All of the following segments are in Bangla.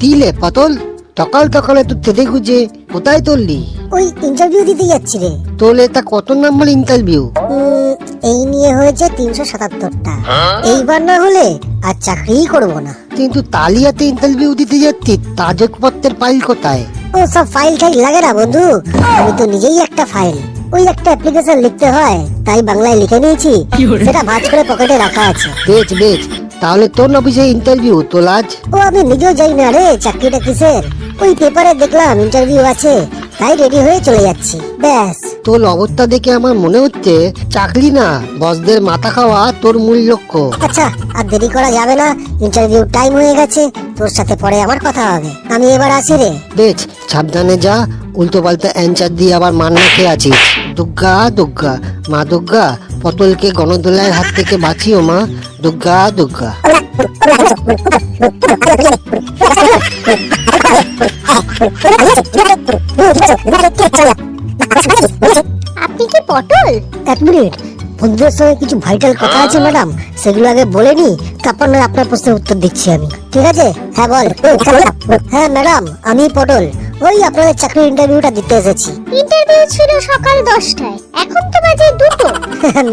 দিলে পটল, সকাল সকালে তুই তেতে গুজে কোথায় তুললি? ওই ইন্টারভিউ দিতে যাচ্ছি রে। তোলে তা কত নাম্বার ইন্টারভিউ? এই নিয়ে হয়েছে 377টা। এইবার না হলে আর চাকরিই করব না। কিন্তু তালিয়াতে ইন্টারভিউ দিতে যাচ্ছি, কাগজপত্রের ফাইল কোথায়? ও সব ফাইল টাইল লাগে না বন্ধু, আমি তো নিজেই একটা ফাইল। ওই একটা অ্যাপ্লিকেশন লিখতে হয়, তাই বাংলায় লিখে নিয়েছি, সেটা ভাঁজ করে পকেটে রাখা আছে। বেশ বেশ, তাহলে তোর অফিসে ইন্টারভিউ তোল আজ? ও আমি নিজেও যাই না রে, চাকরিটা কিসের। ওই পেপারে দেখলাম ইন্টারভিউ আছে, তাই রেডি হয়ে চলে যাচ্ছি, ব্যাস। তোর অবস্থা দেখে আমার মনে হচ্ছে চাকরি না, বসদের মাথা খাওয়া তোর মূল লক্ষ্য। আচ্ছা, আর দেরি করা যাবে না, ইন্টারভিউ টাইম হয়ে গেছে। তোর সাথে পরে আমার কথা হবে, আমি এবার আসি রে। বেশ, সাবধানে যা, উল্টো পাল্টা অ্যানসার দিয়ে আবার মান না খেয়ে আছিস। দুর্গা দুর্গা, মা দুর্গা, পটলকে গণদোলার হাত থেকে বাঁচিও মা, দুর্গা দুর্গা। আপনি কি পটল? এক মিনিট, বন্ধুদের সঙ্গে কিছু ভাইটাল কথা আছে ম্যাডাম, সেগুলো আগে বলে নি, তারপর না আপনার প্রশ্নের উত্তর দিচ্ছি আমি, ঠিক আছে? হ্যাঁ বল। হ্যাঁ ম্যাডাম, আমি পটল, ওই আপনাদের চাকরির ইন্টারভিউটা দিতে এসেছি। ইন্টারভিউ ছিল সকাল 10টায়, এখন তো বাজে 2টো।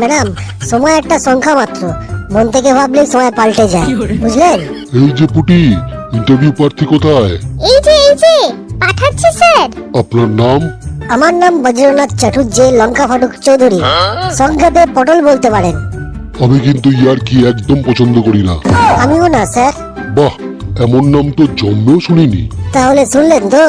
ম্যাডাম, সময় একটা সংখ্যা মাত্র, মন থেকে ভাবলেই সময় পাল্টে যায়, বুঝলেন? এই যে পুটি, ইন্টারভিউ প্রার্থী কোথায়? এই যে পাঠাচ্ছি স্যার। আপনার নাম? আমার নাম বজ্রনাথ চাটুর্যে লঙ্কা ফাটুক চৌধুরী, সংক্ষেপে পটল বলতে পারেন। আমি কিন্তু ইয়ার্কি একদম পছন্দ করি না। আমিও না স্যার। বাহ, এমন নাম তো জন্মেও শুনিনি। তাহলে শুনলেন তো,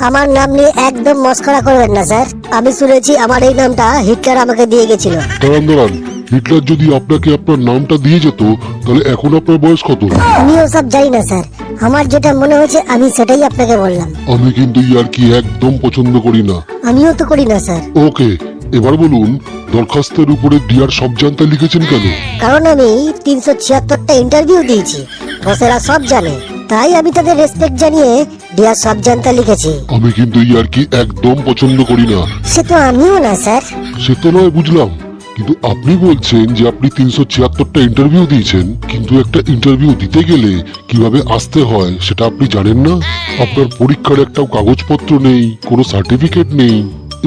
আমার নাম নিয়ে একদম মস্করা করবেন না স্যার। আমি শুনেছি আমার এই নামটা হিটলার আমাকে দিয়ে গেছিল। দাঁড়ান দাঁড়ান, হিটলার যদি আপনাকে আপনার নামটা দিয়ে যেত, তাহলে এখন আপনার বয়স কত? আমিও সব জানি না স্যার, আমার যেটা মনে হচ্ছে আমি সেটাই আপনাকে বললাম। আমি কিন্তু ইয়ার্কি একদম পছন্দ করি না। আমিও তো করি না স্যার। ওকে, এবার বলুন, দরখাস্তের উপরে ডিয়ার সব জানতে লিখেছেন কেন? কারণ আমি 376টা ইন্টারভিউ দিয়েছি, বসেরা সব জানে, তাই আমি তাদের রেসপেক্ট জানিয়ে ডিয়ার সব জানতে লিখেছি। আমি কিন্তু ইয়ার্কি একদম পছন্দ করি না। সে তো আমিও না স্যার। সে তো নয় বুঝলাম, কিন্তু আপনি বলছেন যে আপনি 376টা ইন্টারভিউ দিয়েছেন, কিন্তু একটা ইন্টারভিউ দিতে গেলে কিভাবে আসতে হয় সেটা আপনি জানেন না? আপনার পরীক্ষার একটাও কাগজপত্র নেই, কোনো সার্টিফিকেট নেই,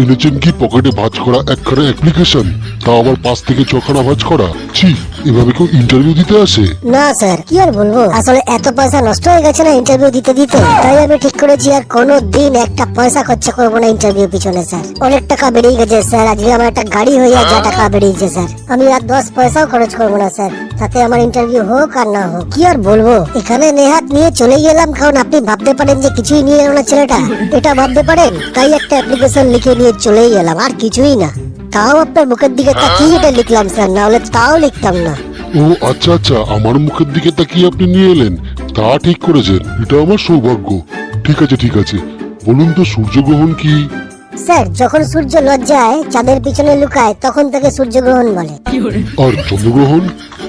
এনেছেন কি পকেটে ভাঁজ করা একখানা অ্যাপ্লিকেশন, তা আবার 5 থেকে 6খানা ভাঁজ করা। ছি, এভাবে কেউ ইন্টারভিউ দিতে আসে? না স্যার, কি আর বলবো, আসলে এত পয়সা নষ্ট হয়ে গেছে না ইন্টারভিউ দিতে দিতে, তাই আমি ঠিক করেছি আর কোনো দিন একটা পয়সা খরচা করবো না ইন্টারভিউ পিছনে স্যার। অনেক টাকা বেরিয়ে গেছে স্যার, আজকে আমার একটা গাড়ি হয়ে যা টাকা বেরিয়েছে স্যার, আমি আর 10 পয়সাও খরচ করবো না স্যার, তাতে আমার ইন্টারভিউ হোক আর না হোক। কি আর বলবো, এখানে নেহাত নিয়ে চলে গেলাম, কারণ আপনি ভাবতে পারেন যে কিছুই নিয়ে এলো না ছেলেটা, এটা ভাবতে পারেন, তাই একটা অ্যাপ্লিকেশন লিখে নিয়ে চলেই গেলাম, আর কিছুই না। তাও আপনার মুখের দিকে তাকিয়ে এটা লিখলাম স্যার, না হলে তাও লিখতাম না। ও আচ্ছা আচ্ছা, আমার মুখের দিকে তাকিয়ে আপনি নিয়ে এলেন, তা ঠিক করেছেন, এটা আমার সৌভাগ্য। ঠিক আছে ঠিক আছে, বলুন তো সূর্যগ্রহণ কি? স্যার, যখন সূর্য লজ্জায় চাঁদের পিছনে লুকায় তখন তাকে সূর্যগ্রহণ বলে। আর চন্দ্রগ্রহণ?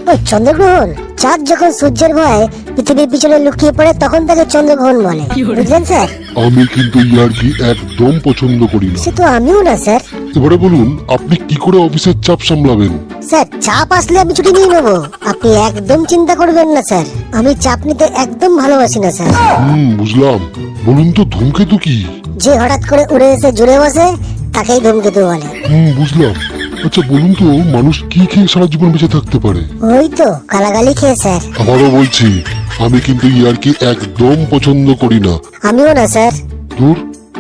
ওই চন্দ্রগ্রহণ, চাঁদ যখন সূর্যের ভয়ে পৃথিবীর পিছনে লুকিয়ে পড়ে তখন তাকে চন্দ্রগ্রহণ বলে, বুঝলেন স্যার? আমি কিন্তু ইয়ার্কি একদম পছন্দ করি না। সে তো আমিও না স্যার। এবারে বলুন, আপনি কি করে অফিসের চাপ সামলাবেন? স্যার, চাপ আসলে আমি ছুটি নিয়ে নেবো, আপনি একদম চিন্তা করবেন না স্যার, আমি চাপ নিতে একদম ভালোবাসি না স্যার। বুঝলাম, বলুন তো ধূমকেতু কি? যে হঠাৎ করে উড়ে এসে জুড়ে বসে তাকেই ধূমকেতু বলে। বুঝলাম। আচ্ছা বলুন তো, মানুষ কি খেয়ে সারা জীবন বেঁচে থাকতে পারে? ওই তো কালাগালি খেয়ে স্যার। আবারও বলছি, আমি কিন্তু ইয়ার্কি একদম পছন্দ করি না। আমিও না স্যার। দূর,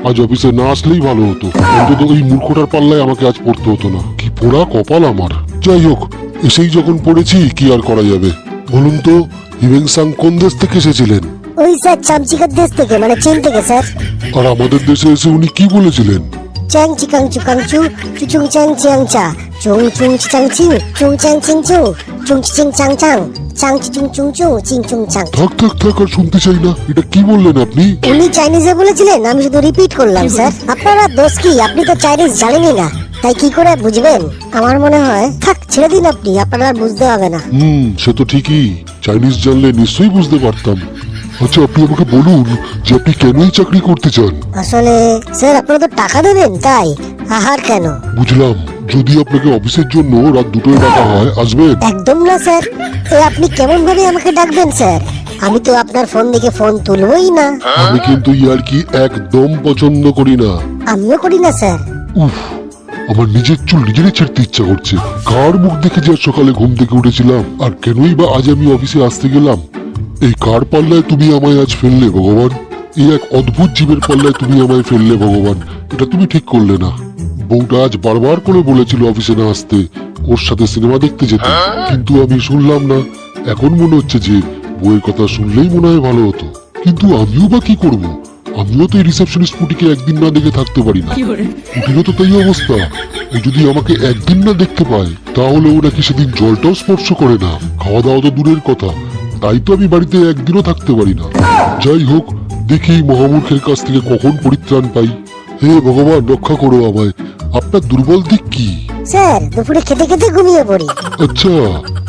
আজ অফিসে না আসলেই ভালো হতো, অন্তত ওই মূর্খটার পাল্লায় আমাকে আজ পড়তে হতো না। কি পোড়া কপাল আমার। যাই হোক, এসেই যখন পড়েছি কি আর করা যাবে। বলুন তো, হিউয়েন কোন দেশ থেকে এসেছিলেন? ওই স্যার চামচিকার দেশ থেকে, মানে চীন থেকে স্যার। আর আমাদের দেশে এসে উনি কি বলেছিলেন? চ্যাং চিকাং চুকাং চু, চুচুং চ্যাং চিয়াং চা, চুং চুং চিচাং চিং, চুং চ্যাং চিং চু, চুং চিচিং চাং চাং, চাং চিচুং চুং চু, চিং চুং চাং। থাক থাক থাক, আর শুনতে চাই না। এটা কি বললেন আপনি? উনি চাইনিজে বলেছিলেন, আমি শুধু রিপিট করলাম স্যার। আপনারা দোষ কি, আপনি তো চাইনিজ জানেনই না, তাই কি করে বুঝবেন? আমার মনে হয় থাক, ছেড়ে দিন আপনি, আপনারা আর বুঝতে হবে না। সে তো ঠিকই, চাইনিজ জানলে নিশ্চয়ই বুঝতে পারতাম। আচ্ছা আপনি আমাকে বলুন যে আপনি কেন এই চাকরি করতে চান? আসলে স্যার, আপনারা তো টাকা দেবেন তাই। আহার কেন? বুঝলাম, যদি আপনাকে অফিসের জন্য রাত 2টোয় ডাকা হয় আসবেন? একদম না স্যার। আপনি কেমন ভাবে আমাকে ডাকবেন স্যার? আমি তো আপনার ফোন দেখে ফোন তুলবই না। আমি কিন্তু ইয়ার্কি একদম পছন্দ করি না। আমিও করি না স্যার। উফ, আমার নিজের চুল নিজেরই ছেড়তে ইচ্ছা করছে। কার মুখ দেখে যে আজ সকালে ঘুম থেকে উঠেছিলাম, আর কেনই বা আজ আমি অফিসে আসতে গেলাম? এই কার পাল্লায় তুমি আমায় আজ ফেললে ভগবান? এই এক অদ্ভুত জীবের পাল্লায় তুমি আমায় ফেললে ভগবান। এটা তুমি ঠিক করলে না। বউটা আজ বারবার করে বলেছিল অফিসে না আসতে, ওর সাথে সিনেমা দেখতে যেতে, কিন্তু আমি শুনলাম না। এখন মনে হচ্ছে যে বউয়ের কথা শুনলেই মনে হয় ভালো হতো, কিন্তু আমিও বা কি করব? আমিও তো এই রিসেপশনিস্ট পুটিকে একদিন না দেখে থাকতে পারি না। পুটিরও তো তাই অবস্থা। ও যদি আমাকে একদিন না দেখতে পায় তাহলে ও নাকি সেদিন জলটাও স্পর্শ করে না। খাওয়া দাওয়া তো দূরের কথা, তাই তো আমি বাড়িতে একদিনও থাকতে পারি না। যাই হোক, দেখি মহামূর্খের কাছ থেকে কখন পরিত্রাণ পাই। হে ভগবান, রক্ষা করো আমায়। আপনার দুর্বল দিক কি? স্যার দুপুরে খেতে খেতে ঘুমিয়ে পড়ি। আচ্ছা,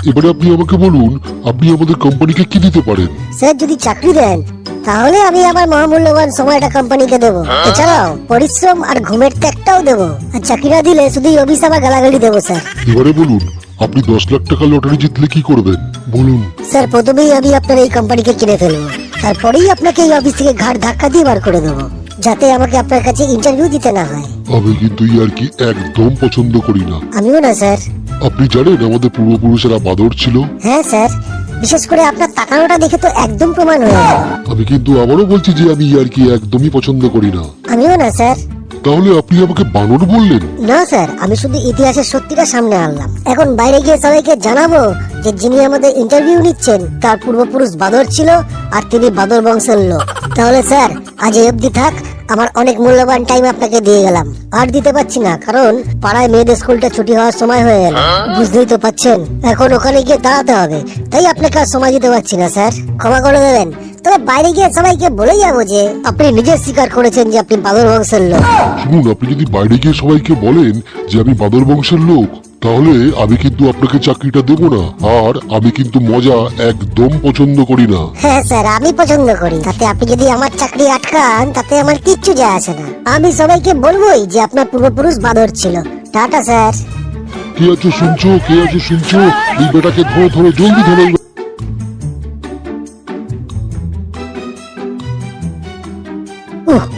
এবারে আপনি আমাকে বলুন, আপনি আমাদের কোম্পানিকে কি দিতে পারেন? স্যার যদি চাকরি দেন তাহলে আমি আমার মহামূল্যবান সময়টা কোম্পানিকে দেবো। এছাড়াও পরিশ্রম আর ঘুমের ত্যাগটাও দেবো। আর চাকরি না দিলে শুধু অফিস আমার গালাগালি দেবো স্যার। এবারে বলুন, আপনি 10 লাখ টাকা লটারি জিতলে কি করবেন বলুন? স্যার প্রথমেই আমি আপনার এই কোম্পানিকে কিনে ফেলবো, তারপরেই আপনাকে এই অফিস থেকে ঘাট ধাক্কা দিয়ে বার করে দেবো, যাতে আমাকে আপনার কাছে ইন্টারভিউ দিতে না হয়। আমি কিন্তু ইয়ার্কি একদম পছন্দ করি না। আমিও না স্যার। আপনি জানেন আমাদের পূর্বপুরুষেরা বাদর ছিল? হ্যাঁ স্যার, বিশেষ করে আপনার তাকানোটা দেখে তো একদম প্রমাণ হয়ে গেল। আমি কিন্তু আবারও বলছি যে আমি ইয়ার্কি একদমই পছন্দ করি না। আমিও না স্যার। তাহলে আপনি আমাকে বানর বললেন? না স্যার, আমি শুধু ইতিহাসের সত্যিটা সামনে আনলাম। এখন বাইরে গিয়ে সবাইকে জানাবো যে যিনি আমাদের ইন্টারভিউ নিচ্ছেন তার পূর্বপুরুষ বাদর ছিল আর তিনি বাদর বংশের লোক। তাহলে স্যার আজ এই অবধি থাক, আমার অনেক মূল্যবান টাইম আপনাকে দিয়ে গেলাম। আর দিতে পারছি না, কারণ পাড়ায় মেয়েদের স্কুলটা ছুটি হওয়ার সময় হয়ে গেল। বুঝতেই তো পাচ্ছেন, এখন ওখানে গিয়ে দাঁড়াতে হবে, তাই আপনাকে আর সময় দিতে পারছি না স্যার, ক্ষমা করে দেবেন। তবে বাইরে গিয়ে সবাইকে বলে যাবো যে আপনি নিজে স্বীকার করেছেন যে আপনি বাদর বংশের লোক। শুনুন, আপনি যদি বাইরে গিয়ে সবাইকে বলেন যে আমি বাদর বংশের লোক, তাহলে আমি কিন্তু আপনাকে চাকরিটা দেবো না। আর আমি কিন্তু মজা একদম পছন্দ করি না। হ্যাঁ স্যার, আমি পছন্দ করি। তাতে আপনি যদি আমার চাকরি আটকান তাতে আমার কিচ্ছু যায় আসে না। আমি সবাইকে বলবোই যে আপনার পূর্বপুরুষ বাদর ছিল। Tata sir. কে আছো শুনছো? কে আছো শুনছো? এই বেটাকে ধরো, ধরো, জলদি ধরো।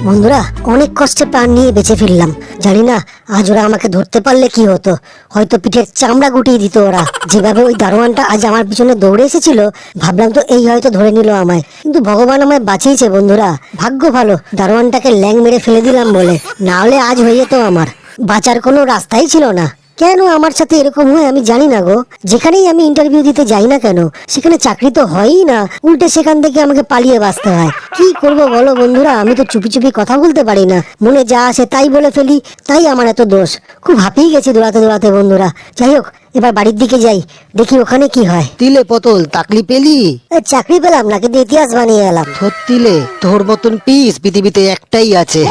বন্ধুরা, অনেক কষ্টে প্রাণ নিয়ে বেঁচে ফিরলাম। জানি না আজ ওরা আমাকে ধরতে পারলে কি হতো, হয়তো পিঠের চামড়া গুটিয়ে দিত ওরা। যেভাবে ওই দারোয়ানটা আজ আমার পিছনে দৌড়ে এসেছিল, ভাবলাম তো এই হয়তো ধরে নিল আমায়, কিন্তু ভগবান আমায় বাঁচিয়েছে বন্ধুরা। ভাগ্য ভালো দারোয়ানটাকে ল্যাং মেরে ফেলে দিলাম বলে, না হলে আজ হয়ে যেত আমার। বাঁচার কোনো রাস্তাই ছিল না। কেন আমার সাথে এরকম হয় আমি জানি না গো। যেখানেই আমি ইন্টারভিউ দিতে যাই না কেন, সেখানে চাকরি তো হয়ই না, উল্টে সেখান থেকে আমাকে পালিয়ে বাঁচতে হয়। কি করব বলো বন্ধুরা, আমি তো চুপি চুপি কথা বলতে পারি না, মনে যা আসে তাই বলে ফেলি, তাই আমার এত দোষ। খুব হাঁপিয়ে গেছি দৌড়াতে দৌড়াতে বন্ধুরা। যাই হোক, এবার বাড়ির দিকে যাই, দেখি ওখানে কি হয়। তিলে পটল তাকলি পেলি? চাকরি পেলাম না, কিন্তু ইতিহাস বানিয়ে এলাম। সত্যিলে তোর মতন পিস পৃথিবীতে একটাই আছে।